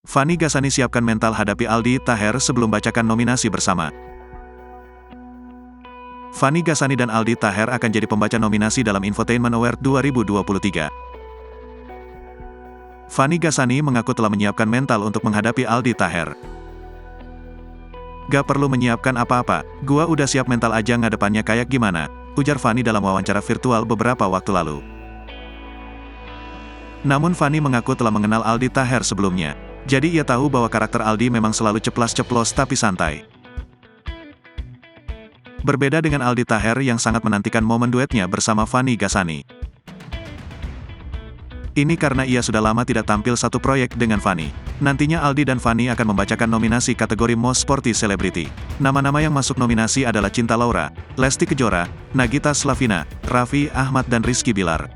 Fanny Ghazani siapkan mental hadapi Aldi Taher sebelum bacakan nominasi bersama. Fanny Ghazani dan Aldi Taher akan jadi pembaca nominasi dalam Infotainment Award 2023. Fanny Ghazani mengaku telah menyiapkan mental untuk menghadapi Aldi Taher. "Gak perlu menyiapkan apa-apa, gua udah siap mental aja ngadepannya kayak gimana," ujar Fanny dalam wawancara virtual beberapa waktu lalu. Namun Fanny mengaku telah mengenal Aldi Taher sebelumnya, jadi ia tahu bahwa karakter Aldi memang selalu ceplas-ceplos tapi santai. Berbeda dengan Aldi Taher yang sangat menantikan momen duetnya bersama Fanny Ghazani. Ini karena ia sudah lama tidak tampil satu proyek dengan Fanny. Nantinya Aldi dan Fanny akan membacakan nominasi kategori Most Sporty Celebrity. Nama-nama yang masuk nominasi adalah Cinta Laura, Lesti Kejora, Nagita Slavina, Raffi Ahmad dan Rizky Bilar.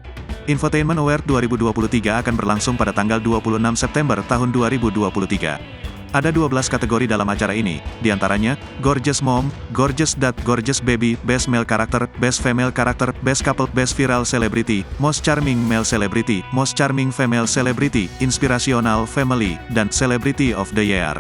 Infotainment Award 2023 akan berlangsung pada tanggal 26 September tahun 2023. Ada 12 kategori dalam acara ini, diantaranya, Gorgeous Mom, Gorgeous Dad, Gorgeous Baby, Best Male Character, Best Female Character, Best Couple, Best Viral Celebrity, Most Charming Male Celebrity, Most Charming Female Celebrity, Inspirational Family, dan Celebrity of the Year.